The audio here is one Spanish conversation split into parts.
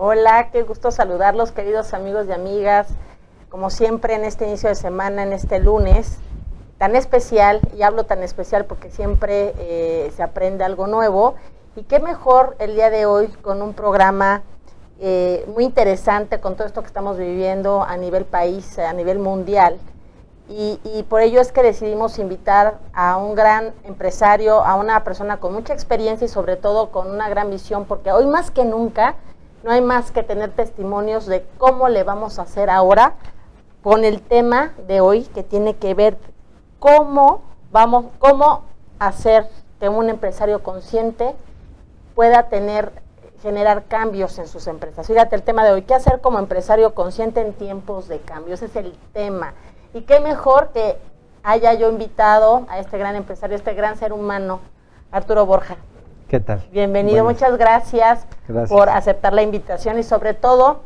Hola, qué gusto saludarlos, queridos amigos y amigas. Como siempre, en este inicio de semana, en este lunes tan especial, y hablo tan especial porque siempre se aprende algo nuevo, y qué mejor el día de hoy con un programa muy interesante con todo esto que estamos viviendo a nivel país, a nivel mundial, y por ello es que decidimos invitar a un gran empresario, a una persona con mucha experiencia y sobre todo con una gran visión, porque hoy más que nunca no hay más que tener testimonios de cómo le vamos a hacer ahora con el tema de hoy, que tiene que ver cómo hacer que un empresario consciente pueda generar cambios en sus empresas. Fíjate el tema de hoy, ¿qué hacer como empresario consciente en tiempos de cambio? Ese es el tema. Y qué mejor que haya yo invitado a este gran empresario, este gran ser humano, Arturo Borja. ¿Qué tal? Bienvenido, bueno, muchas gracias por aceptar la invitación y sobre todo,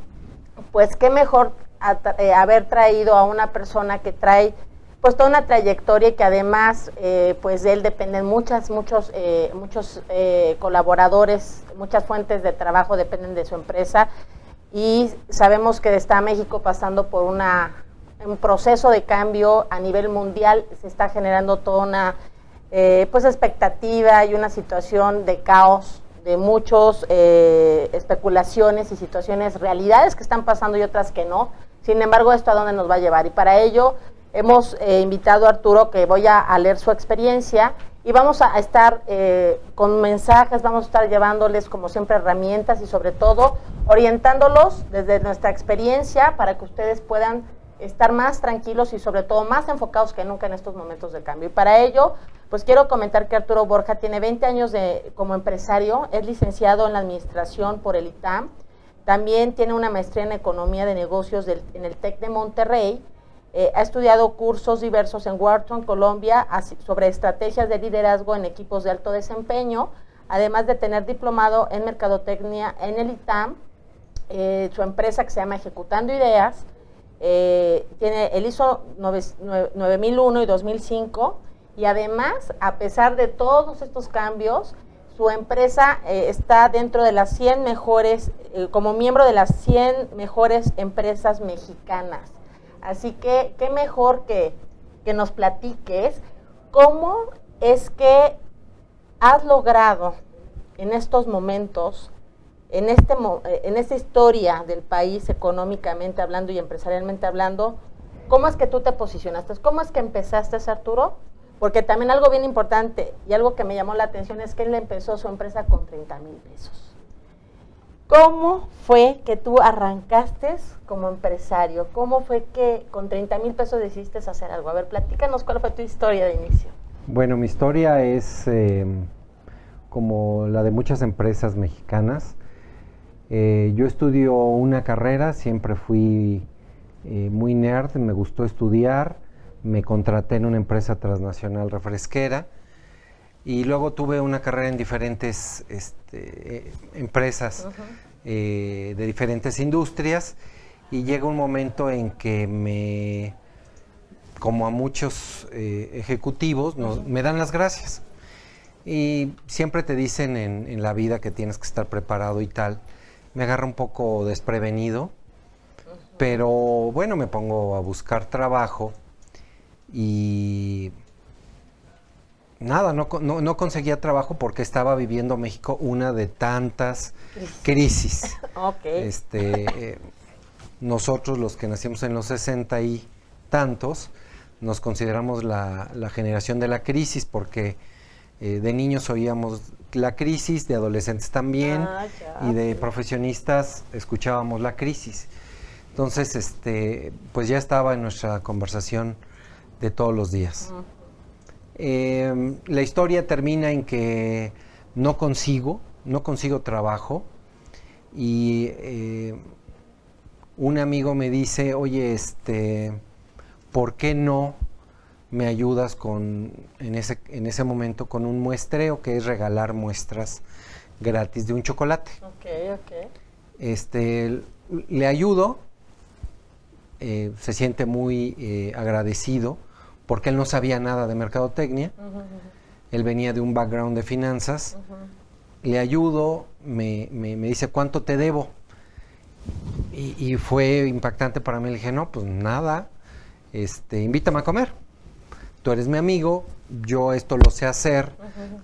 pues qué mejor haber traído a una persona que trae pues toda una trayectoria y que además pues de él dependen muchos colaboradores, muchas fuentes de trabajo dependen de su empresa, y sabemos que está México pasando por un proceso de cambio a nivel mundial. Se está generando toda una pues expectativa y una situación de caos, de muchas especulaciones y situaciones, realidades que están pasando y otras que no. Sin embargo, ¿esto a dónde nos va a llevar? Y para ello hemos invitado a Arturo, que voy a leer su experiencia, y vamos a estar con mensajes, vamos a estar llevándoles como siempre herramientas y sobre todo orientándolos desde nuestra experiencia para que ustedes puedan estar más tranquilos y sobre todo más enfocados que nunca en estos momentos de cambio. Y para ello, pues quiero comentar que Arturo Borja tiene 20 años como empresario, es licenciado en la administración por el ITAM, también tiene una maestría en economía de negocios en el TEC de Monterrey, ha estudiado cursos diversos en Wharton, Colombia, sobre estrategias de liderazgo en equipos de alto desempeño, además de tener diplomado en mercadotecnia en el ITAM, su empresa que se llama Ejecutando Ideas, tiene el ISO 9001 y 2005, y además, a pesar de todos estos cambios, su empresa está dentro de las 100 mejores, como miembro de las 100 mejores empresas mexicanas. Así que, qué mejor que nos platiques cómo es que has logrado en estos momentos, en esta historia del país, económicamente hablando y empresarialmente hablando, ¿cómo es que tú te posicionaste? ¿Cómo es que empezaste, Arturo? Porque también algo bien importante y algo que me llamó la atención es que él empezó su empresa con 30,000 pesos. ¿Cómo fue que tú arrancaste como empresario? ¿Cómo fue que con 30,000 pesos decidiste hacer algo? A ver, platícanos cuál fue tu historia de inicio. Bueno, mi historia es como la de muchas empresas mexicanas. Yo estudio una carrera, siempre fui muy nerd, me gustó estudiar, me contraté en una empresa transnacional refresquera y luego tuve una carrera en diferentes empresas de diferentes industrias, y llega un momento en que como a muchos ejecutivos, me dan las gracias. Y siempre te dicen en la vida que tienes que estar preparado y tal. Me agarra un poco desprevenido, pero bueno, me pongo a buscar trabajo y nada, no conseguía trabajo porque estaba viviendo México una de tantas crisis. Okay. Nosotros, los que nacimos en los 60 y tantos, nos consideramos la generación de la crisis porque de niños oíamos la crisis, de adolescentes también, y de profesionistas escuchábamos la crisis. Entonces, pues ya estaba en nuestra conversación de todos los días. La historia termina en que no consigo trabajo, y un amigo me dice, oye, ¿por qué no me ayudas en ese momento con un muestreo, que es regalar muestras gratis de un chocolate? Le ayudo, se siente muy agradecido porque él no sabía nada de mercadotecnia, él venía de un background de finanzas, le ayudo, me dice, ¿cuánto te debo? Y fue impactante para mí. Le dije, no, pues nada, invítame a comer. Tú eres mi amigo, yo esto lo sé hacer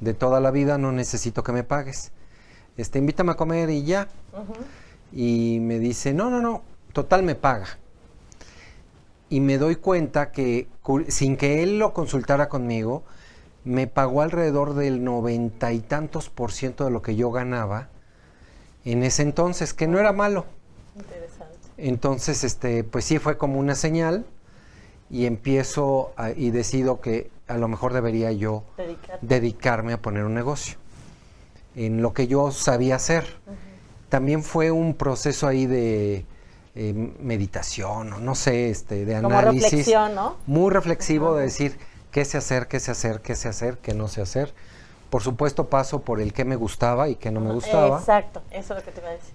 de toda la vida, no necesito que me pagues. Invítame a comer y ya. Y me dice, no, total me paga. Y me doy cuenta que sin que él lo consultara conmigo, me pagó alrededor del 90 y tantos % de lo que yo ganaba en ese entonces, que no era malo. Interesante. Entonces, pues sí fue como una señal y y decido que a lo mejor debería yo dedicarme a poner un negocio en lo que yo sabía hacer. También fue un proceso ahí de meditación, o no sé, de análisis. Como reflexión, ¿no? Muy reflexivo de decir qué sé hacer, qué sé hacer, qué sé hacer, qué no sé hacer. Por supuesto paso por el qué me gustaba y qué no me gustaba. Exacto, eso es lo que te iba a decir.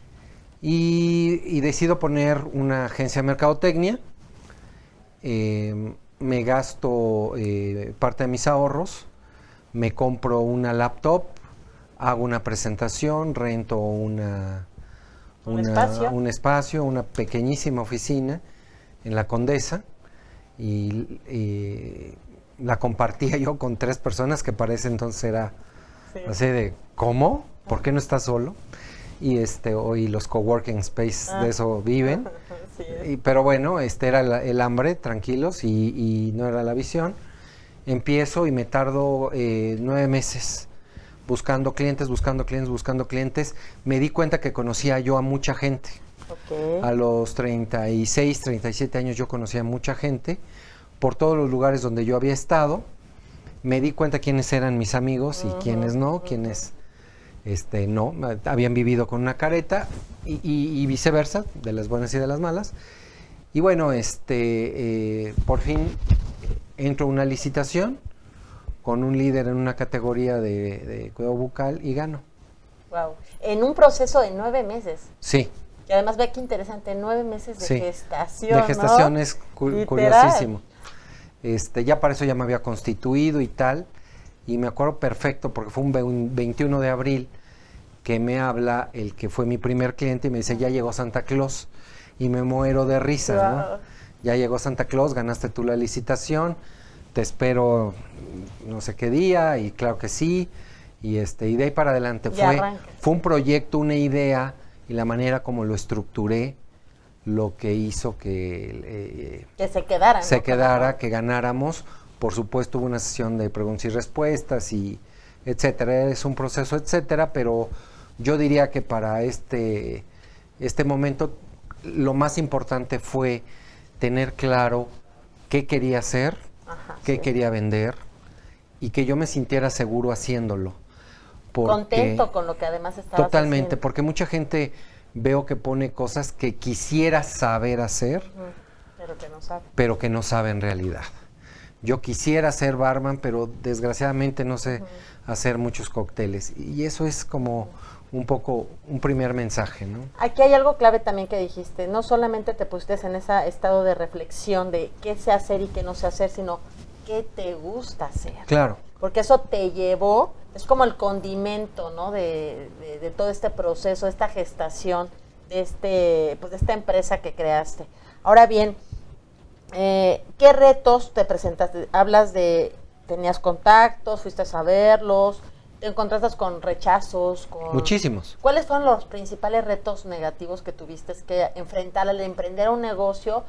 Y decido poner una agencia de mercadotecnia. Me gasto parte de mis ahorros, me compro una laptop, hago una presentación, rento un espacio, una pequeñísima oficina en la Condesa y la compartía yo con 3 personas que para ese entonces era así de, ¿cómo? ¿Por qué no estás solo? Y hoy los coworking space de eso viven. Pero bueno, era el hambre, tranquilos, y no era la visión. Empiezo y me tardo 9 meses buscando clientes. Me di cuenta que conocía yo a mucha gente. A los 36, 37 años yo conocía a mucha gente por todos los lugares donde yo había estado. Me di cuenta quiénes eran mis amigos y quiénes no, quiénes no, habían vivido con una careta y viceversa, de las buenas y de las malas. Y bueno, por fin entro a una licitación con un líder en una categoría de cuidado bucal y gano. Wow. En un proceso de 9 meses. Sí. Y además ve qué interesante, 9 meses de gestación, de gestación, ¿no? Es curiosísimo. Ya para eso ya me había constituido y tal. Y me acuerdo perfecto porque fue un 21 de abril que me habla el que fue mi primer cliente y me dice, ya llegó Santa Claus. Y me muero de risa, ¿no? Ya llegó Santa Claus, ganaste tú la licitación, te espero no sé qué día, y claro que sí. Y de ahí para adelante fue un proyecto, una idea, y la manera como lo estructuré, lo que hizo que se quedara, se quedara, que ganáramos. Por supuesto hubo una sesión de preguntas y respuestas y etcétera, es un proceso, etcétera, pero yo diría que para este momento lo más importante fue tener claro qué quería hacer, qué quería vender y que yo me sintiera seguro haciéndolo. Contento con lo que además estabas totalmente, haciendo. Porque mucha gente veo que pone cosas que quisiera saber hacer, pero que no sabe en realidad. Yo quisiera ser barman, pero desgraciadamente no sé hacer muchos cócteles. Y eso es como un poco un primer mensaje, ¿no? Aquí hay algo clave también que dijiste. No solamente te pusiste en ese estado de reflexión de qué sé hacer y qué no sé hacer, sino qué te gusta hacer. Claro. Porque eso te llevó, es como el condimento, ¿no? De todo este proceso, esta gestación, de esta empresa que creaste. Ahora bien, ¿qué retos te presentaste? Hablas de, tenías contactos, fuiste a verlos, te encontraste con rechazos, muchísimos. ¿Cuáles fueron los principales retos negativos que tuviste que enfrentar al emprender un negocio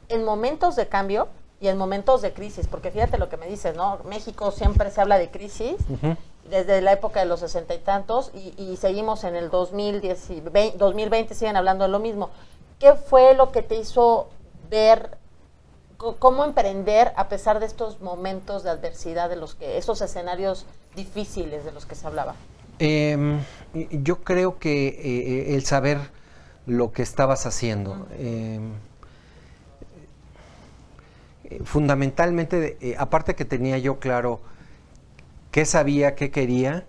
en momentos de cambio y en momentos de crisis? Porque fíjate lo que me dices, ¿no? México siempre se habla de crisis, desde la época de los 60 y tantos, y seguimos en el 2020 siguen hablando de lo mismo. ¿Qué fue lo que te hizo ver cómo emprender a pesar de estos momentos de adversidad, esos escenarios difíciles de los que se hablaba? Yo creo que el saber lo que estabas haciendo, fundamentalmente, aparte que tenía yo claro qué sabía, qué quería,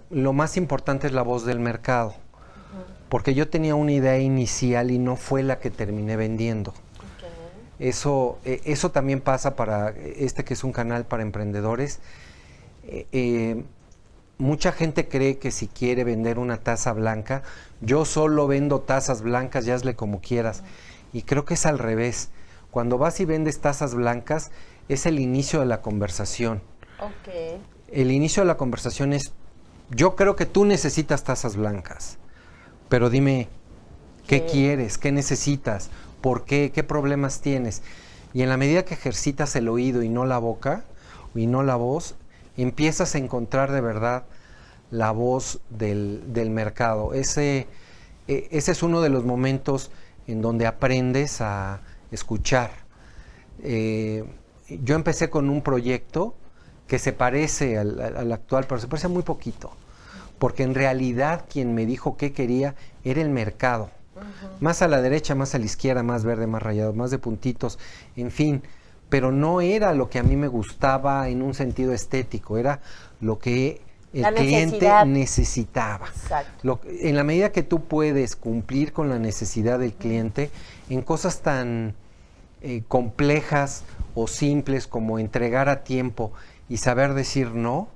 lo más importante es la voz del mercado, porque yo tenía una idea inicial y no fue la que terminé vendiendo. Eso también pasa para que es un canal para emprendedores. mucha gente cree que si quiere vender una taza blanca, yo solo vendo tazas blancas, ya hazle como quieras. Y creo que es al revés. Cuando vas y vendes tazas blancas, es el inicio de la conversación. Ok. El inicio de la conversación es, yo creo que tú necesitas tazas blancas, pero dime, ¿qué quieres? ¿Qué necesitas? ¿Por qué? ¿Qué problemas tienes? Y en la medida que ejercitas el oído y no la boca, y no la voz, empiezas a encontrar de verdad la voz del mercado. Ese es uno de los momentos en donde aprendes a escuchar. Yo empecé con un proyecto que se parece al actual, pero se parece muy poquito, porque en realidad quien me dijo qué quería era el mercado. Más a la derecha, más a la izquierda, más verde, más rayado, más de puntitos, en fin, pero no era lo que a mí me gustaba en un sentido estético, era lo que el cliente necesitaba. En la medida que tú puedes cumplir con la necesidad del cliente en cosas tan complejas o simples como entregar a tiempo y saber decir no,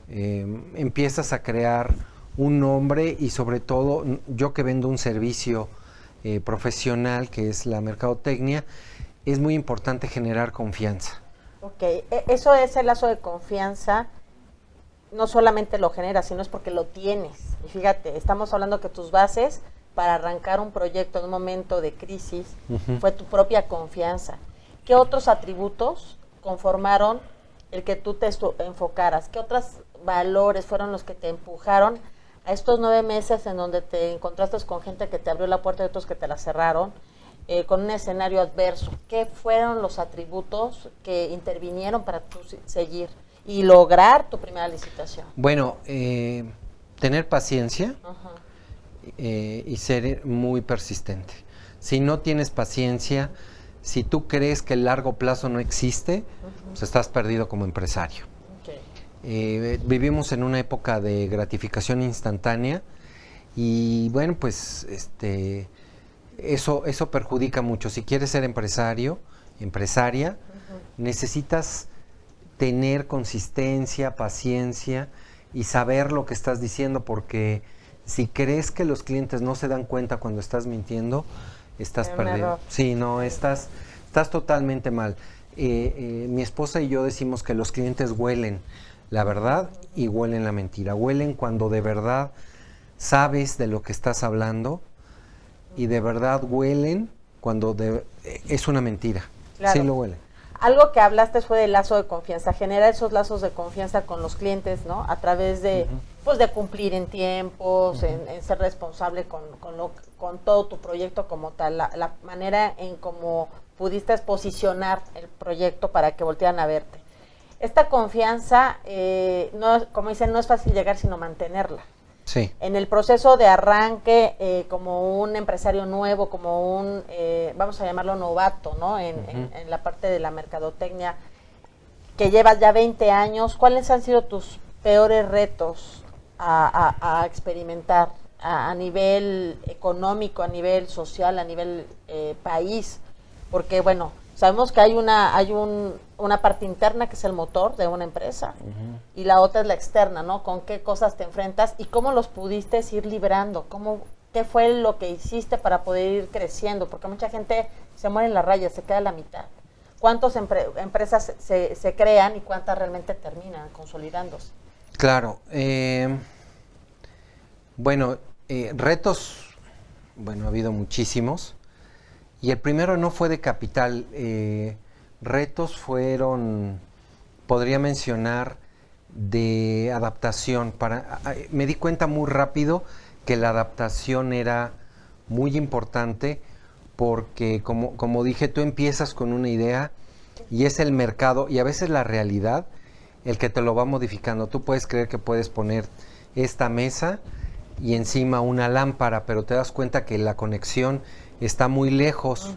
empiezas a crear un nombre y sobre todo yo que vendo un servicio profesional que es la mercadotecnia, es muy importante generar confianza. Ok, eso es el lazo de confianza, no solamente lo generas, sino es porque lo tienes. Y fíjate, estamos hablando que tus bases para arrancar un proyecto en un momento de crisis fue tu propia confianza. ¿Qué otros atributos conformaron el que tú te enfocaras? ¿Qué otros valores fueron los que te empujaron a estos 9 meses en donde te encontraste con gente que te abrió la puerta y otros que te la cerraron, con un escenario adverso? ¿Qué fueron los atributos que intervinieron para tú seguir y lograr tu primera licitación? Bueno, tener paciencia y ser muy persistente. Si no tienes paciencia, si tú crees que el largo plazo no existe, pues estás perdido como empresario. Vivimos en una época de gratificación instantánea y bueno, pues eso perjudica mucho. Si quieres ser empresario, empresaria, necesitas tener consistencia, paciencia y saber lo que estás diciendo, porque si crees que los clientes no se dan cuenta cuando estás mintiendo, estás perdido. Sí, no, estás totalmente mal. Mi esposa y yo decimos que los clientes huelen la verdad y huelen la mentira. Huelen cuando de verdad sabes de lo que estás hablando y de verdad huelen cuando es una mentira. Claro. Sí lo huelen. Algo que hablaste fue del lazo de confianza, generar esos lazos de confianza con los clientes, ¿no? A través de, pues, de cumplir en tiempos, en ser responsable con todo tu proyecto como tal, la manera en cómo pudiste posicionar el proyecto para que voltearan a verte. Esta confianza, no, como dicen, no es fácil llegar, sino mantenerla. Sí. En el proceso de arranque, como un empresario nuevo, como un, vamos a llamarlo novato, ¿no? En la parte de la mercadotecnia, que llevas ya 20 años, ¿cuáles han sido tus peores retos a experimentar a nivel económico, a nivel social, a nivel país? Porque, bueno, sabemos que hay una parte interna que es el motor de una empresa y la otra es la externa, ¿no? Con qué cosas te enfrentas y cómo los pudiste ir librando, qué fue lo que hiciste para poder ir creciendo, porque mucha gente se muere en la raya, se queda a la mitad. ¿Cuántas empresas se crean y cuántas realmente terminan consolidándose? Claro. Bueno, retos, bueno, ha habido muchísimos. Y el primero no fue de capital, retos fueron, podría mencionar, de adaptación. Me di cuenta muy rápido que la adaptación era muy importante porque, como dije, tú empiezas con una idea y es el mercado y a veces la realidad el que te lo va modificando. Tú puedes creer que puedes poner esta mesa y encima una lámpara, pero te das cuenta que la conexión está muy lejos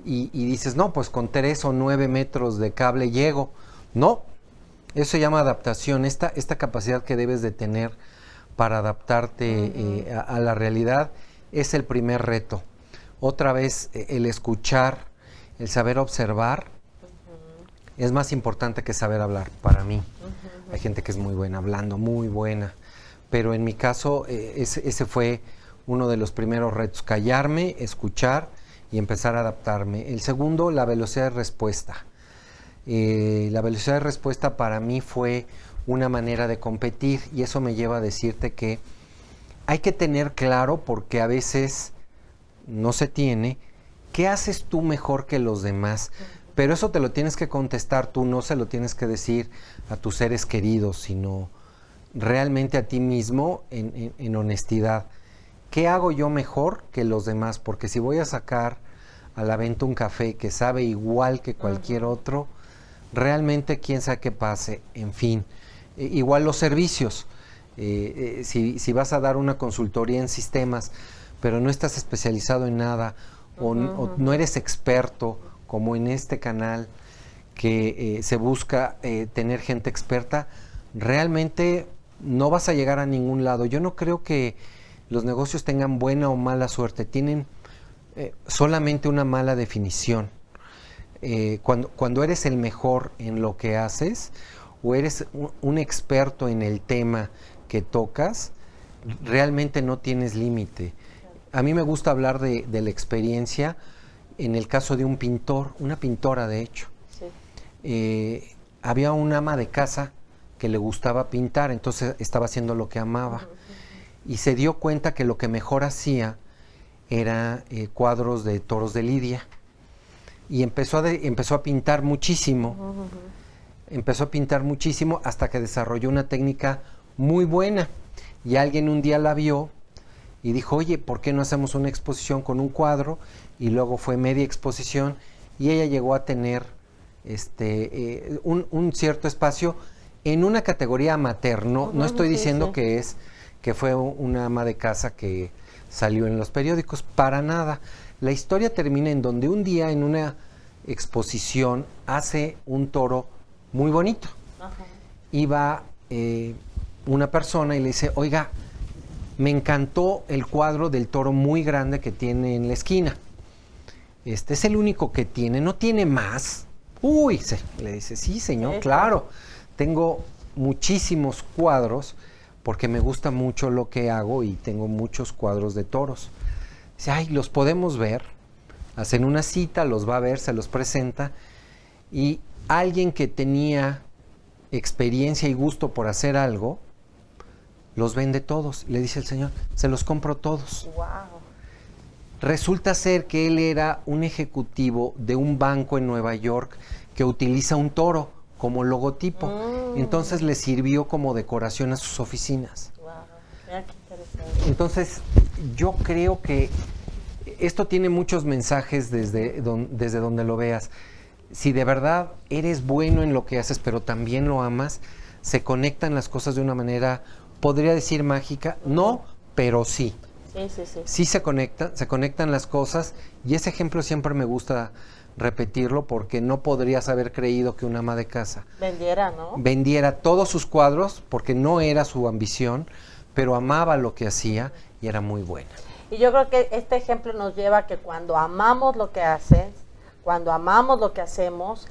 y dices, no, pues con 3 o 9 metros de cable llego. No, eso se llama adaptación, esta capacidad que debes de tener para adaptarte a la realidad es el primer reto. Otra vez, el escuchar, el saber observar es más importante que saber hablar para mí. Hay gente que es muy buena hablando, muy buena, pero en mi caso ese fue uno de los primeros retos, callarme, escuchar y empezar a adaptarme. El segundo, la velocidad de respuesta. La velocidad de respuesta para mí fue una manera de competir, y eso me lleva a decirte que hay que tener claro, porque a veces no se tiene, qué haces tú mejor que los demás. Pero eso te lo tienes que contestar tú, no se lo tienes que decir a tus seres queridos, sino realmente a ti mismo en honestidad. ¿Qué hago yo mejor que los demás? Porque si voy a sacar a la venta un café que sabe igual que cualquier otro, realmente quién sabe qué pase. En fin, igual los servicios. Si vas a dar una consultoría en sistemas, pero no estás especializado en nada, o no eres experto, como en este canal que se busca tener gente experta, realmente no vas a llegar a ningún lado. Yo no creo que los negocios tengan buena o mala suerte, tienen solamente una mala definición. Cuando eres el mejor en lo que haces, o eres un experto en el tema que tocas, realmente no tienes límite. A mí me gusta hablar de la experiencia en el caso de un pintor, una pintora de hecho. Sí. Había una ama de casa que le gustaba pintar, entonces estaba haciendo lo que amaba. Y se dio cuenta que lo que mejor hacía era cuadros de toros de lidia. Y empezó a pintar muchísimo. Empezó a pintar muchísimo hasta que desarrolló una técnica muy buena. Y alguien un día la vio y dijo, oye, ¿por qué no hacemos una exposición con un cuadro? Y luego fue media exposición y ella llegó a tener un cierto espacio en una categoría amateur. No estoy diciendo que fue una ama de casa que salió en los periódicos, para nada. La historia termina en donde un día en una exposición hace un toro muy bonito. Iba una persona y le dice, oiga, me encantó el cuadro del toro muy grande que tiene en la esquina. Este es el único que tiene, ¿no tiene más? Uy, le dice, sí, señor, claro. Tengo muchísimos cuadros porque me gusta mucho lo que hago y tengo muchos cuadros de toros. Dice, ay, los podemos ver. Hacen una cita, los va a ver, se los presenta. Y alguien que tenía experiencia y gusto por hacer algo, los vende todos. Le dice el señor, se los compro todos. Wow. Resulta ser que él era un ejecutivo de un banco en Nueva York que utiliza un toro como logotipo. Entonces le sirvió como decoración a sus oficinas. Wow. Mira qué interesante. Entonces, yo creo que esto tiene muchos mensajes desde donde lo veas. Si de verdad eres bueno en lo que haces, pero también lo amas, se conectan las cosas de una manera, podría decir mágica, no, pero sí. Sí se conectan las cosas, y ese ejemplo siempre me gusta repetirlo porque no podrías haber creído que una ama de casa vendiera todos sus cuadros, porque no era su ambición, pero amaba lo que hacía y era muy buena. Y yo creo que este ejemplo nos lleva a que cuando amamos lo que haces, cuando amamos lo que hacemos,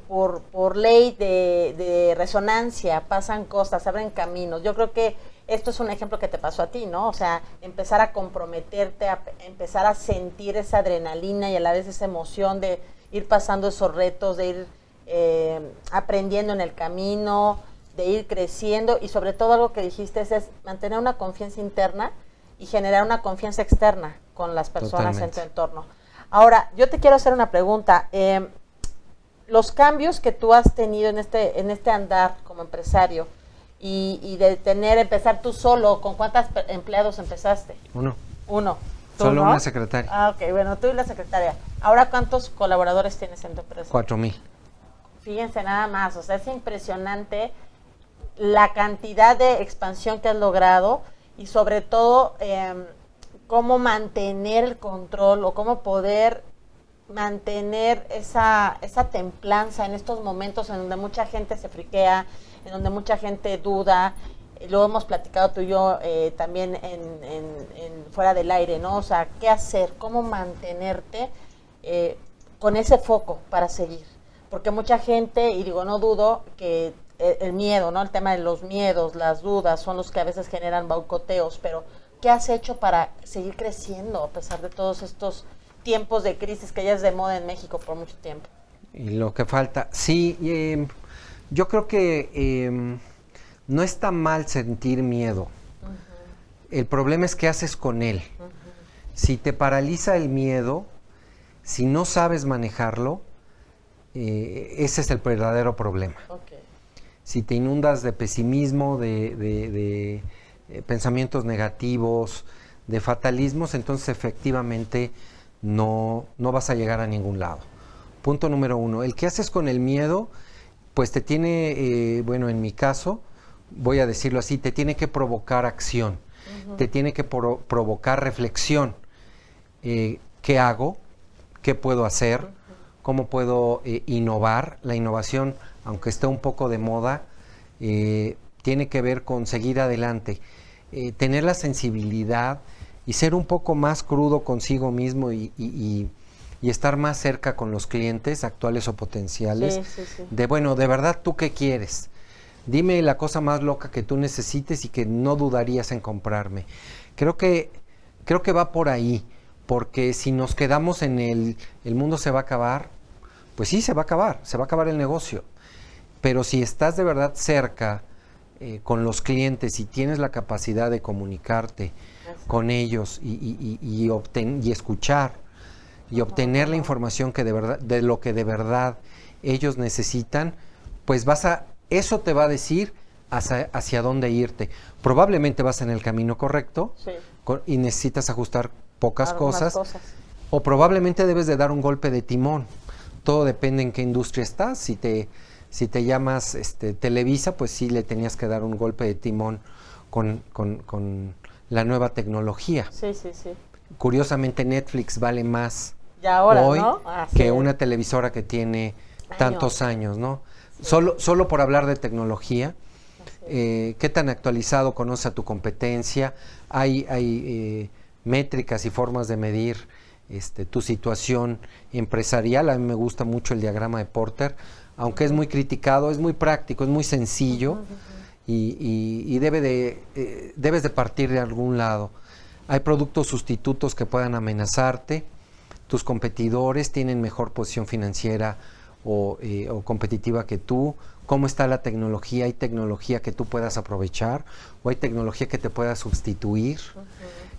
por ley de resonancia pasan cosas, abren caminos. Yo creo que esto es un ejemplo que te pasó a ti, ¿no? O sea, empezar a comprometerte, empezar a sentir esa adrenalina y a la vez esa emoción de ir pasando esos retos, de ir aprendiendo en el camino, de ir creciendo, y sobre todo algo que dijiste es mantener una confianza interna y generar una confianza externa con las personas en tu entorno. Ahora, yo te quiero hacer una pregunta. Los cambios que tú has tenido en este andar como empresario y de empezar tú solo, ¿con cuántos empleados empezaste? Uno. Solo una secretaria. Ah, ok, bueno, tú y la secretaria. Ahora, ¿cuántos colaboradores tienes en tu empresa? 4,000. Fíjense nada más, o sea, es impresionante la cantidad de expansión que has logrado y sobre todo cómo mantener el control o cómo poder mantener esa templanza en estos momentos en donde mucha gente se friquea, en donde mucha gente duda. Lo hemos platicado tú y yo también en fuera del aire, ¿no? O sea, ¿qué hacer? ¿Cómo mantenerte con ese foco para seguir? Porque mucha gente, y digo, no dudo que el miedo, ¿no? El tema de los miedos, las dudas, son los que a veces generan boicoteos, pero ¿qué has hecho para seguir creciendo a pesar de todos estos tiempos de crisis que ya es de moda en México por mucho tiempo? Y lo que falta, sí, yo creo que no está mal sentir miedo. El problema es qué haces con él. Si te paraliza el miedo, si no sabes manejarlo, ese es el verdadero problema. Okay. Si te inundas de pesimismo, de pensamientos negativos, de fatalismos, entonces efectivamente no vas a llegar a ningún lado. Punto número 1. El que haces con el miedo, pues te tiene, bueno, en mi caso, voy a decirlo así, te tiene que provocar acción, te tiene que provocar reflexión. ¿Qué hago? ¿Qué puedo hacer? ¿Cómo puedo innovar? La innovación, aunque esté un poco de moda, tiene que ver con seguir adelante, tener la sensibilidad y ser un poco más crudo consigo mismo y estar más cerca con los clientes actuales o potenciales. Sí. De bueno, de verdad, ¿tú qué quieres? Dime la cosa más loca que tú necesites y que no dudarías en comprarme. Creo que va por ahí, porque si nos quedamos en el mundo se va a acabar, pues sí, se va a acabar el negocio. Pero si estás de verdad cerca con los clientes y tienes la capacidad de comunicarte con ellos y escuchar y obtener la información que de lo que de verdad ellos necesitan, pues eso te va a decir hacia dónde irte. Probablemente vas en el camino correcto, sí, y necesitas ajustar pocas algunas cosas, o probablemente debes de dar un golpe de timón. Todo depende en qué industria estás. Si te llamas Televisa, pues sí le tenías que dar un golpe de timón con la nueva tecnología. Sí. Curiosamente Netflix vale más ahora, hoy, ¿no? que una televisora que tiene tantos años, ¿no? Sí. Solo por hablar de tecnología, ¿qué tan actualizado conoce a tu competencia? Hay métricas y formas de medir tu situación empresarial. A mí me gusta mucho el diagrama de Porter, aunque es muy criticado, es muy práctico, es muy sencillo, y debes de partir de algún lado. Hay productos sustitutos que puedan amenazarte, tus competidores tienen mejor posición financiera o competitiva que tú. ¿Cómo está la tecnología? ¿Hay tecnología que tú puedas aprovechar o hay tecnología que te pueda sustituir?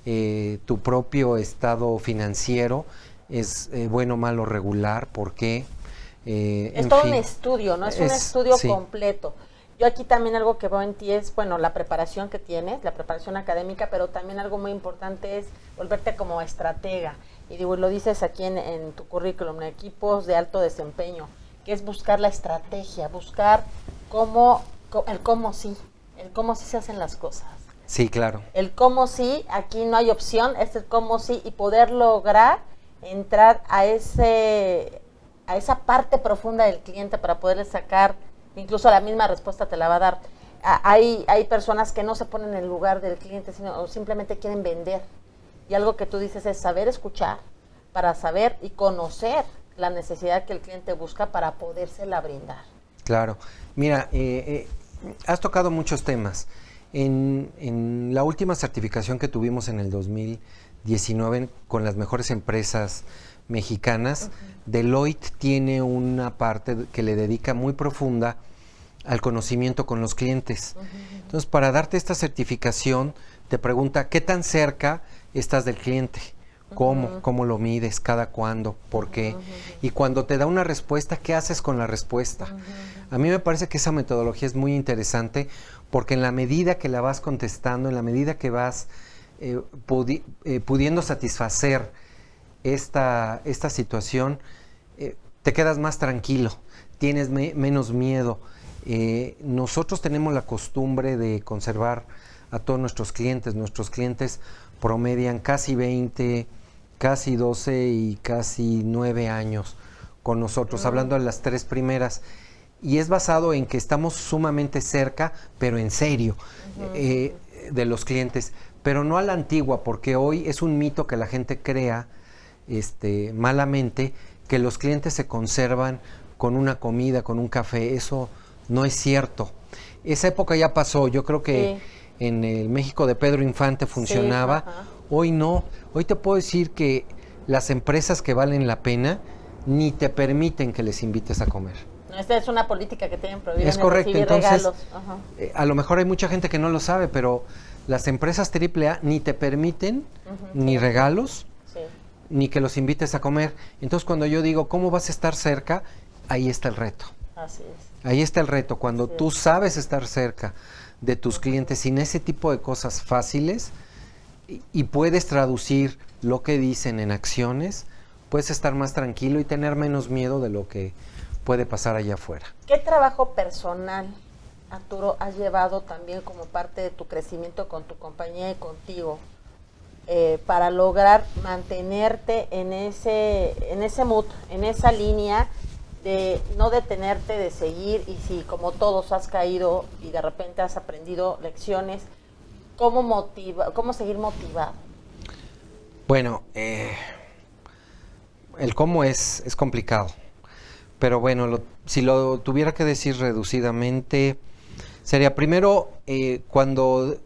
Tu propio estado financiero es bueno, malo, regular. ¿Por qué? Es todo un estudio, ¿no? Es un estudio completo. Yo aquí también algo que veo en ti es, bueno, la preparación que tienes, la preparación académica, pero también algo muy importante es volverte como estratega. Y digo, lo dices aquí en tu currículum, en equipos de alto desempeño, que es buscar la estrategia, buscar el cómo sí se hacen las cosas. Sí, claro. El cómo sí, aquí no hay opción, es el cómo sí, y poder lograr entrar a esa parte profunda del cliente para poderle sacar, incluso la misma respuesta te la va a dar. Hay personas que no se ponen en el lugar del cliente, sino simplemente quieren vender. Y algo que tú dices es saber escuchar para saber y conocer la necesidad que el cliente busca para podérsela brindar. Claro. Mira, has tocado muchos temas. En la última certificación que tuvimos en el 2019 con las mejores empresas mexicanas, Deloitte tiene una parte que le dedica muy profunda al conocimiento con los clientes. Entonces, para darte esta certificación, te pregunta qué tan cerca estás del cliente, cómo lo mides, cada cuándo, por qué, y cuando te da una respuesta, ¿qué haces con la respuesta? A mí me parece que esa metodología es muy interesante, porque en la medida que la vas contestando, en la medida que vas pudiendo satisfacer esta situación, te quedas más tranquilo, tienes menos miedo. Nosotros tenemos la costumbre de conservar a todos nuestros clientes promedian casi 20, casi 12 y casi 9 años con nosotros, hablando de las 3 primeras, y es basado en que estamos sumamente cerca, pero en serio, de los clientes, pero no a la antigua, porque hoy es un mito que la gente crea malamente, que los clientes se conservan con una comida, con un café. Eso no es cierto. Esa época ya pasó. Yo creo que en el México de Pedro Infante funcionaba. Hoy no. Hoy te puedo decir que las empresas que valen la pena ni te permiten que les invites a comer. Esta es una política que tienen prohibida. Es correcto. Entonces, regalos. A lo mejor hay mucha gente que no lo sabe, pero las empresas AAA ni te permiten ni regalos, ni que los invites a comer. Entonces, cuando yo digo, ¿cómo vas a estar cerca? Ahí está el reto. Así es. Ahí está el reto. Cuando tú sabes estar cerca de tus clientes sin ese tipo de cosas fáciles y puedes traducir lo que dicen en acciones, puedes estar más tranquilo y tener menos miedo de lo que puede pasar allá afuera. ¿Qué trabajo personal, Arturo, has llevado también como parte de tu crecimiento con tu compañía y contigo para lograr mantenerte en ese mood, en esa línea de no detenerte, de seguir, y si como todos has caído y de repente has aprendido lecciones, cómo seguir motivado? Bueno, el cómo es complicado, pero bueno, si lo tuviera que decir reducidamente, sería primero cuando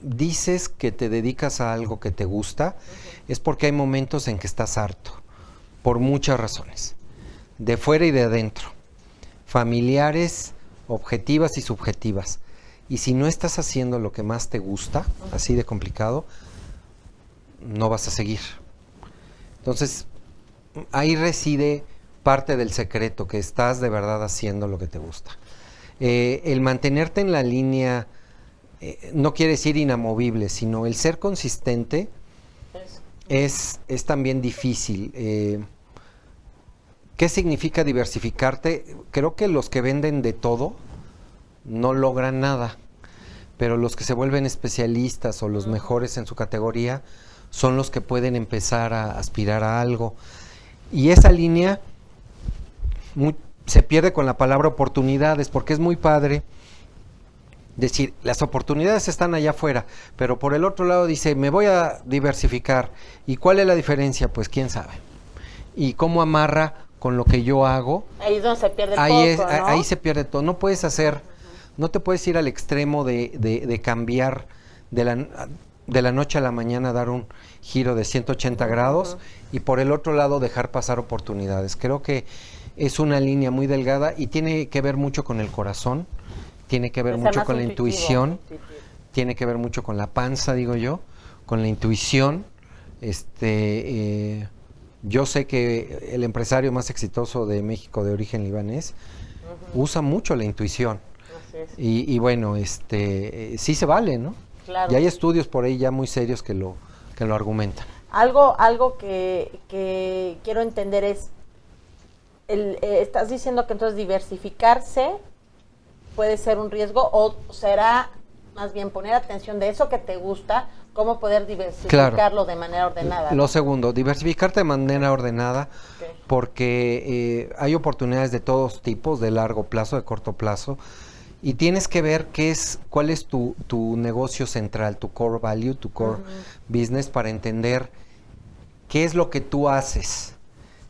dices que te dedicas a algo que te gusta, es porque hay momentos en que estás harto, por muchas razones, de fuera y de adentro, familiares, objetivas y subjetivas. Y si no estás haciendo lo que más te gusta, así de complicado, no vas a seguir. Entonces, ahí reside parte del secreto, que estás de verdad haciendo lo que te gusta. El mantenerte en la línea no quiere decir inamovible, sino el ser consistente es también difícil. ¿Qué significa diversificarte? Creo que los que venden de todo no logran nada, pero los que se vuelven especialistas o los mejores en su categoría son los que pueden empezar a aspirar a algo. Y esa línea se pierde con la palabra oportunidades, porque es muy padre decir, las oportunidades están allá afuera, pero por el otro lado dice, me voy a diversificar. ¿Y cuál es la diferencia? Pues quién sabe. ¿Y cómo amarra con lo que yo hago? Ahí es donde se pierde el foco, ¿no? Ahí se pierde todo. No puedes hacer, no te puedes ir al extremo de cambiar de la noche a la mañana, dar un giro de 180 grados y por el otro lado dejar pasar oportunidades. Creo que es una línea muy delgada y tiene que ver mucho con el corazón, tiene que ver mucho con la intuición, tiene que ver mucho con la panza, digo yo, con la intuición. Yo sé que el empresario más exitoso de México de origen libanés usa mucho la intuición. Y bueno, sí se vale, ¿no? Claro. Y hay estudios por ahí ya muy serios que lo argumentan. Algo que quiero entender es, estás diciendo que entonces diversificarse puede ser un riesgo, o será más bien poner atención de eso que te gusta, cómo poder diversificarlo de manera ordenada. Lo segundo, diversificarte de manera ordenada, porque hay oportunidades de todos tipos, de largo plazo, de corto plazo, y tienes que ver cuál es tu negocio central, tu core value, tu core business, para entender qué es lo que tú haces.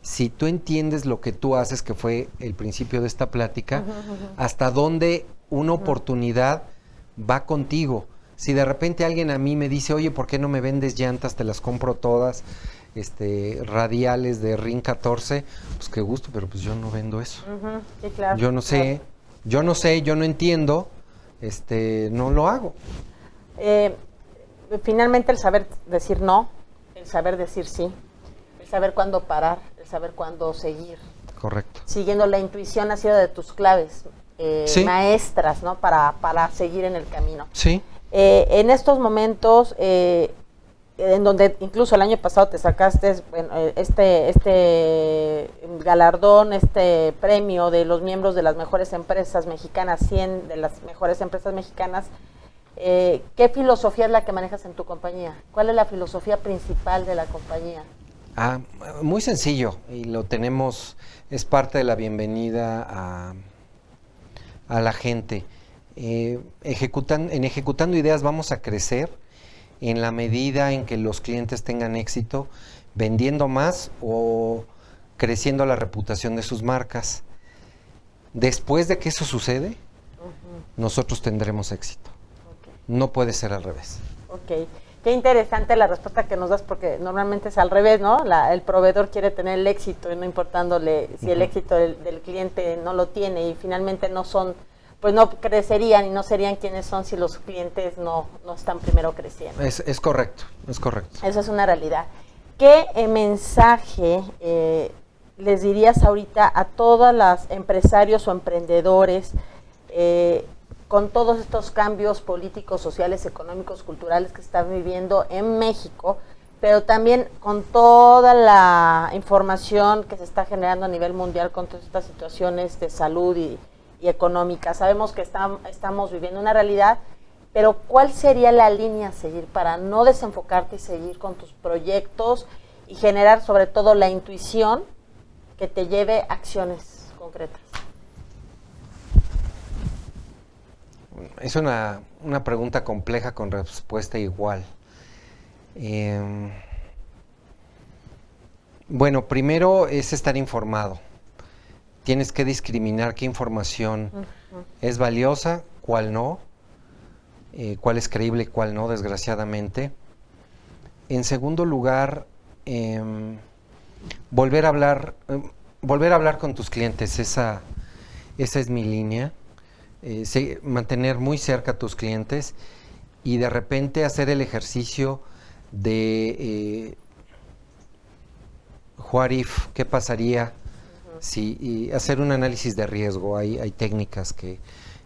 Si tú entiendes lo que tú haces, que fue el principio de esta plática, hasta dónde una oportunidad va contigo. Si de repente alguien a mí me dice, oye, ¿por qué no me vendes llantas? Te las compro todas, radiales de RIN 14, pues qué gusto, pero pues yo no vendo eso. Sí, claro, yo no sé, yo no entiendo, no lo hago. Finalmente el saber decir no, el saber decir sí, el saber cuándo parar, el saber cuándo seguir. Correcto. Siguiendo la intuición ha sido de tus claves maestras, ¿no? Para seguir en el camino. Sí. En estos momentos, en donde incluso el año pasado te sacaste este galardón, este premio de los miembros de las mejores empresas mexicanas, 100 de las mejores empresas mexicanas, ¿qué filosofía es la que manejas en tu compañía? ¿Cuál es la filosofía principal de la compañía? Muy sencillo, y lo tenemos, es parte de la bienvenida a la gente. Ejecutando ideas vamos a crecer en la medida en que los clientes tengan éxito, vendiendo más o creciendo la reputación de sus marcas. después de que eso sucede, nosotros tendremos éxito. No puede ser al revés. Ok. Qué interesante la respuesta que nos das, porque normalmente es al revés, ¿no? El proveedor quiere tener el éxito, y no importándole si el éxito del cliente no lo tiene, y finalmente no son, pues no crecerían y no serían quienes son si los clientes no están primero creciendo. Es correcto, es correcto. Eso es una realidad. ¿Qué mensaje les dirías ahorita a todos los empresarios o emprendedores con todos estos cambios políticos, sociales, económicos, culturales que se están viviendo en México, pero también con toda la información que se está generando a nivel mundial con todas estas situaciones de salud y económica? Sabemos que estamos viviendo una realidad, pero ¿cuál sería la línea a seguir para no desenfocarte y seguir con tus proyectos y generar sobre todo la intuición que te lleve a acciones concretas? Es una pregunta compleja con respuesta igual. Bueno, primero es estar informado. Tienes que discriminar qué información es valiosa, cuál no, cuál es creíble y cuál no, desgraciadamente. En segundo lugar, volver a hablar con tus clientes. Esa es mi línea. Mantener muy cerca a tus clientes y de repente hacer el ejercicio de what if, qué pasaría y hacer un análisis de riesgo. Hay técnicas que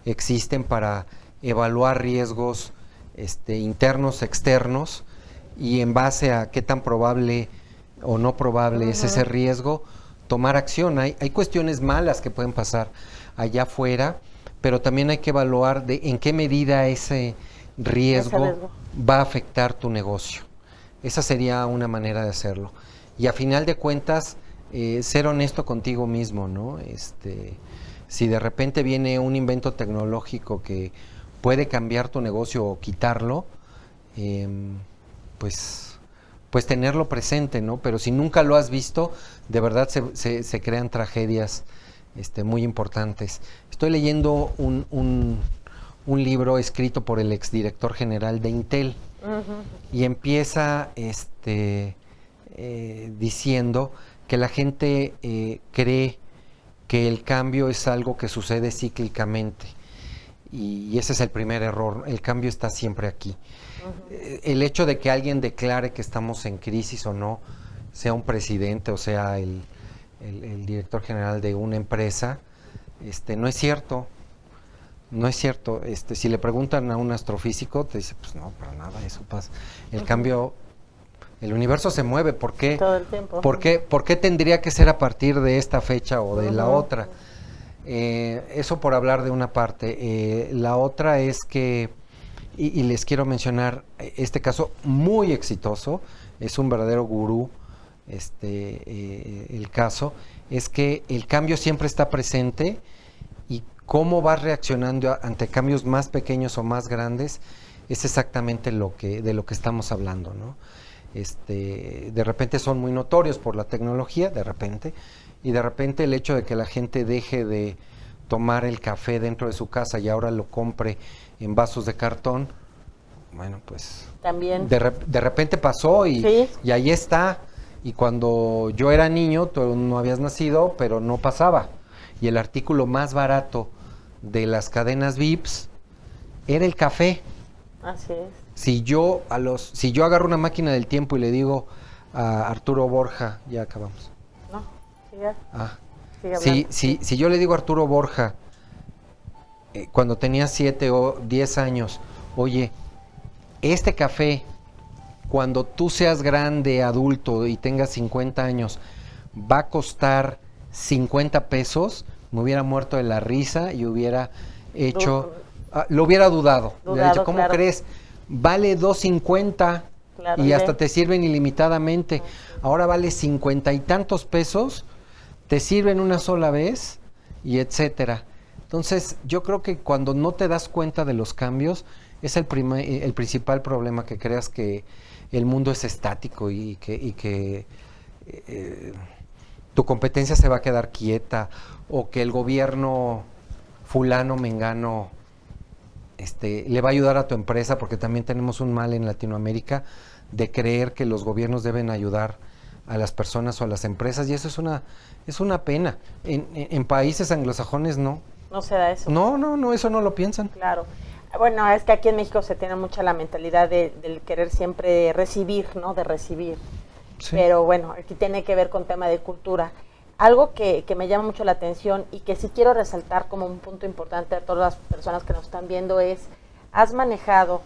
existen para evaluar riesgos internos, externos, y en base a qué tan probable o no probable es ese riesgo, tomar acción. Hay cuestiones malas que pueden pasar allá afuera, pero también hay que evaluar en qué medida ese riesgo va a afectar tu negocio. Esa sería una manera de hacerlo. Y a final de cuentas, ser honesto contigo mismo, ¿no? Si de repente viene un invento tecnológico que puede cambiar tu negocio o quitarlo, pues tenerlo presente, ¿no? Pero si nunca lo has visto, de verdad se crean tragedias muy importantes. Estoy leyendo un libro escrito por el exdirector general de Intel, y empieza diciendo que la gente cree que el cambio es algo que sucede cíclicamente, y ese es el primer error. El cambio está siempre aquí. El hecho de que alguien declare que estamos en crisis o no, sea un presidente o sea el director general de una empresa, no es cierto. No es cierto. Si le preguntan a un astrofísico, te dice, pues no, para nada, eso pasa. El cambio, el universo se mueve. ¿Por qué? Todo el tiempo. ¿Por qué tendría que ser a partir de esta fecha o de la otra? Eso por hablar de una parte. La otra es que, y les quiero mencionar este caso muy exitoso, es un verdadero gurú, el caso, es que el cambio siempre está presente, y cómo vas reaccionando ante cambios más pequeños o más grandes es exactamente de lo que estamos hablando, ¿no? De repente son muy notorios por la tecnología, y de repente el hecho de que la gente deje de tomar el café dentro de su casa y ahora lo compre en vasos de cartón, bueno, pues también de repente pasó y ahí está. Y cuando yo era niño, tú no habías nacido, pero no pasaba. Y el artículo más barato de las cadenas VIPs era el café. Así es. Si yo agarro una máquina del tiempo y le digo a Arturo Borja, ya acabamos. No, siga. Si yo le digo a Arturo Borja, cuando tenía 7 o 10 años, oye, este café, cuando tú seas grande, adulto y tengas 50 años, va a costar 50 pesos, me hubiera muerto de la risa y hubiera hecho, lo hubiera dudado. Hubiera dicho, ¿cómo crees? Vale $2.50 y hasta te sirven ilimitadamente. Ahora vale 50 y tantos pesos, te sirven una sola vez y etcétera. Entonces, yo creo que cuando no te das cuenta de los cambios, es el principal problema, que creas que el mundo es estático y que tu competencia se va a quedar quieta o que el gobierno fulano, mengano, le va a ayudar a tu empresa, porque también tenemos un mal en Latinoamérica de creer que los gobiernos deben ayudar a las personas o a las empresas, y eso es una pena. En países anglosajones no. No se da eso. No, eso no lo piensan. Claro. Bueno, es que aquí en México se tiene mucha la mentalidad del querer siempre recibir, ¿no? De recibir. Sí. Pero bueno, aquí tiene que ver con tema de cultura. Algo que me llama mucho la atención y que sí quiero resaltar como un punto importante a todas las personas que nos están viendo es, has manejado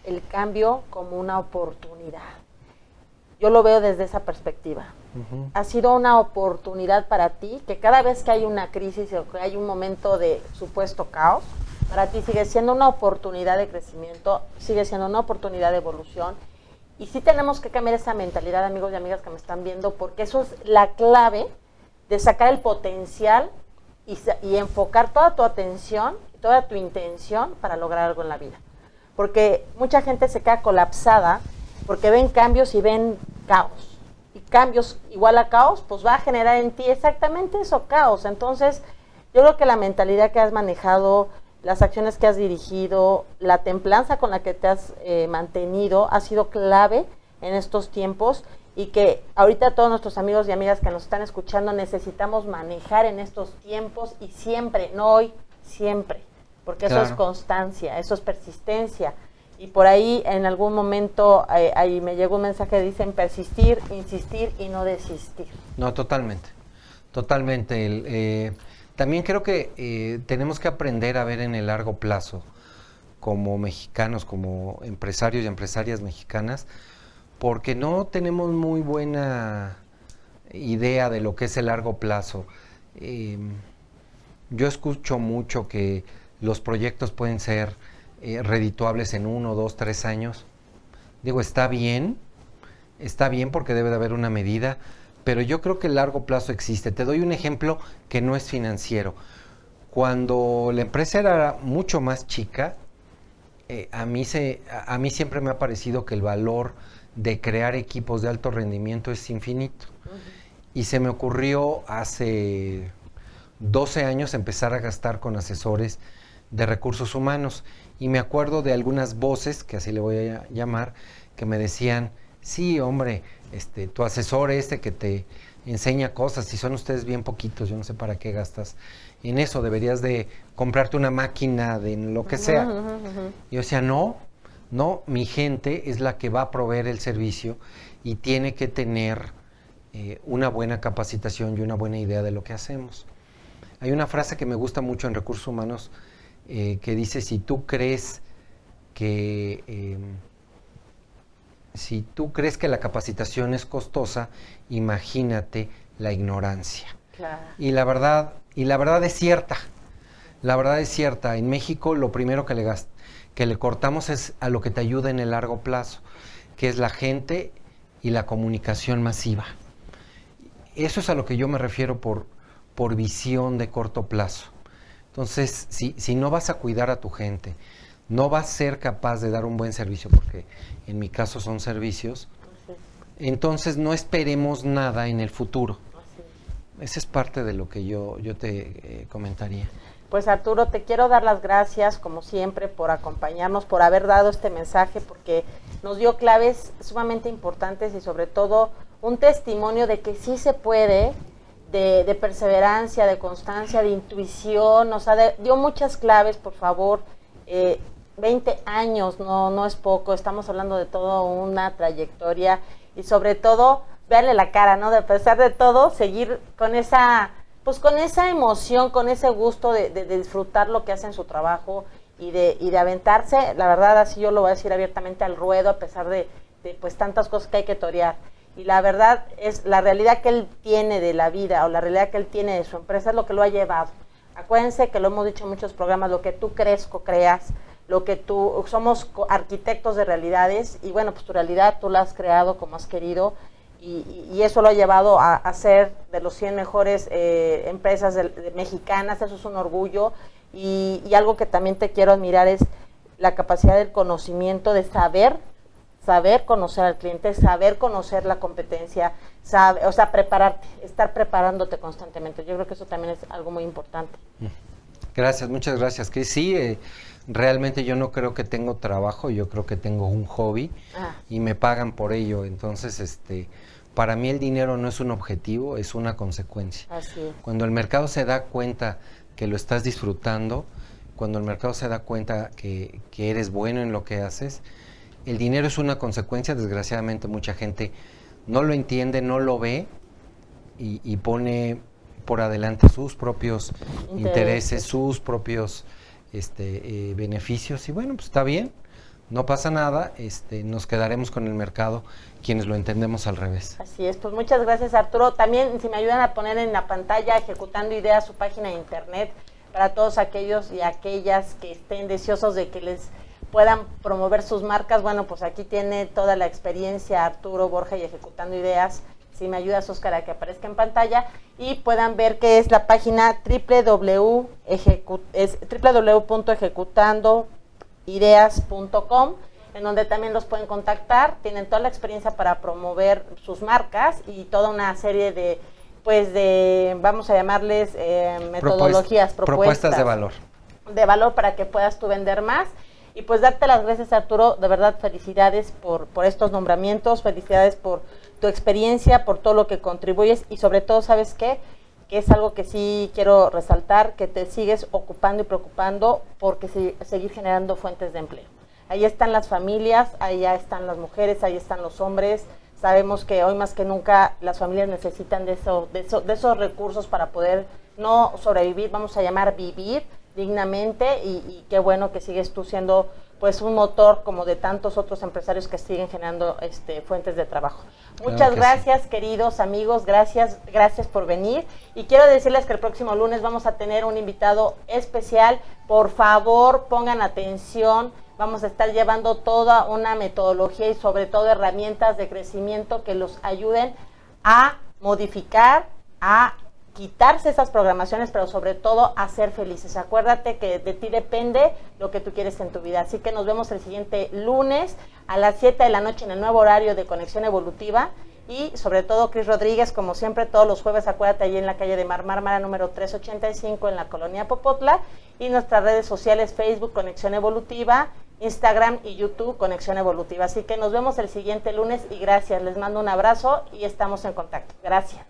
el cambio como una oportunidad. Yo lo veo desde esa perspectiva. Uh-huh. Ha sido una oportunidad para ti, que cada vez que hay una crisis o que hay un momento de supuesto caos, para ti sigue siendo una oportunidad de crecimiento, sigue siendo una oportunidad de evolución. Y sí tenemos que cambiar esa mentalidad, amigos y amigas que me están viendo, porque eso es la clave de sacar el potencial y enfocar toda tu atención, toda tu intención para lograr algo en la vida. Porque mucha gente se queda colapsada porque ven cambios y ven caos. Y cambios igual a caos, pues va a generar en ti exactamente eso, caos. Entonces, yo creo que la mentalidad que has manejado, las acciones que has dirigido, la templanza con la que te has mantenido, ha sido clave en estos tiempos, y que ahorita todos nuestros amigos y amigas que nos están escuchando necesitamos manejar en estos tiempos, y siempre, no hoy, siempre, porque claro, eso es constancia, eso es persistencia. Y por ahí en algún momento ahí me llegó un mensaje, dicen persistir, insistir y no desistir. No, totalmente. También creo que tenemos que aprender a ver en el largo plazo, como mexicanos, como empresarios y empresarias mexicanas, porque no tenemos muy buena idea de lo que es el largo plazo. Yo escucho mucho que los proyectos pueden ser redituables en 1, 2, 3 años. Digo, está bien porque debe de haber una medida, pero yo creo que el largo plazo existe. Te doy un ejemplo que no es financiero. Cuando la empresa era mucho más chica, a mí siempre me ha parecido que el valor de crear equipos de alto rendimiento es infinito. Uh-huh. Y se me ocurrió hace 12 años empezar a gastar con asesores de recursos humanos. Y me acuerdo de algunas voces, que así le voy a llamar, que me decían, sí, hombre, tu asesor que te enseña cosas, y son ustedes bien poquitos, yo no sé para qué gastas en eso, deberías de comprarte una máquina de lo que sea. Uh-huh. Yo decía, no, mi gente es la que va a proveer el servicio y tiene que tener una buena capacitación y una buena idea de lo que hacemos. Hay una frase que me gusta mucho en recursos humanos que dice, si tú crees que la capacitación es costosa, imagínate la ignorancia. Claro. Y la verdad es cierta. La verdad es cierta. En México lo primero que le cortamos es a lo que te ayuda en el largo plazo, que es la gente y la comunicación masiva. Eso es a lo que yo me refiero por visión de corto plazo. Entonces, si no vas a cuidar a tu gente, no vas a ser capaz de dar un buen servicio, porque en mi caso son servicios, entonces no esperemos nada en el futuro. Esa es parte de lo que yo te comentaría. Pues Arturo, te quiero dar las gracias, como siempre, por acompañarnos, por haber dado este mensaje, porque nos dio claves sumamente importantes y sobre todo un testimonio de que sí se puede, de perseverancia, de constancia, de intuición, dio muchas claves, por favor. 20 años no es poco, estamos hablando de toda una trayectoria y sobre todo, verle la cara, ¿no? De a pesar de todo, seguir con esa emoción, con ese gusto de disfrutar lo que hace en su trabajo y de aventarse, la verdad, así yo lo voy a decir abiertamente, al ruedo, a pesar de pues tantas cosas que hay que torear. Y la verdad es, la realidad que él tiene de la vida o la realidad que él tiene de su empresa es lo que lo ha llevado. Acuérdense que lo hemos dicho en muchos programas, lo que tú crees, co-creas, somos arquitectos de realidades y bueno, pues tu realidad tú la has creado como has querido y eso lo ha llevado a ser de los 100 mejores empresas mexicanas, eso es un orgullo y algo que también te quiero admirar es la capacidad del conocimiento, de saber saber conocer al cliente, saber conocer la competencia, prepararte, estar preparándote constantemente. Yo creo que eso también es algo muy importante. Gracias, muchas gracias. Que sí, realmente yo no creo que tengo trabajo, yo creo que tengo un hobby y me pagan por ello. Entonces, para mí el dinero no es un objetivo, es una consecuencia. Así es. Cuando el mercado se da cuenta que lo estás disfrutando, cuando el mercado se da cuenta que eres bueno en lo que haces, el dinero es una consecuencia. Desgraciadamente mucha gente no lo entiende, no lo ve y pone por adelante sus propios intereses, sus propios beneficios, y bueno, pues está bien, no pasa nada, nos quedaremos con el mercado quienes lo entendemos al revés. Así es, pues muchas gracias, Arturo. También, si me ayudan a poner en la pantalla Ejecutando Ideas, su página de internet, para todos aquellos y aquellas que estén deseosos de que les puedan promover sus marcas. Bueno, pues aquí tiene toda la experiencia Arturo Borja y Ejecutando Ideas. Si me ayudas, Óscar, a que aparezca en pantalla y puedan ver que es la página www.ejecutandoideas.com, en donde también los pueden contactar. Tienen toda la experiencia para promover sus marcas y toda una serie de, vamos a llamarles metodologías, propuestas de valor. De valor para que puedas tú vender más. Y pues darte las gracias, Arturo, de verdad felicidades por estos nombramientos, felicidades por tu experiencia, por todo lo que contribuyes y sobre todo, ¿sabes qué? Que es algo que sí quiero resaltar, que te sigues ocupando y preocupando porque seguir generando fuentes de empleo. Ahí están las familias, ahí están las mujeres, ahí están los hombres. Sabemos que hoy más que nunca las familias necesitan de esos recursos para poder no sobrevivir, vamos a llamar vivir dignamente, y qué bueno que sigues tú siendo pues un motor como de tantos otros empresarios que siguen generando fuentes de trabajo. Muchas gracias, sí, queridos amigos, gracias por venir, y quiero decirles que el próximo lunes vamos a tener un invitado especial. Por favor, pongan atención, vamos a estar llevando toda una metodología y sobre todo herramientas de crecimiento que los ayuden a modificar, a quitarse esas programaciones, pero sobre todo a ser felices. Acuérdate que de ti depende lo que tú quieres en tu vida. Así que nos vemos el siguiente lunes a las 7 de la noche en el nuevo horario de Conexión Evolutiva. Y sobre todo, Cris Rodríguez, como siempre, todos los jueves, acuérdate, allí en la calle de Mármara, número 385, en la colonia Popotla. Y nuestras redes sociales, Facebook, Conexión Evolutiva, Instagram y YouTube, Conexión Evolutiva. Así que nos vemos el siguiente lunes y gracias. Les mando un abrazo y estamos en contacto. Gracias.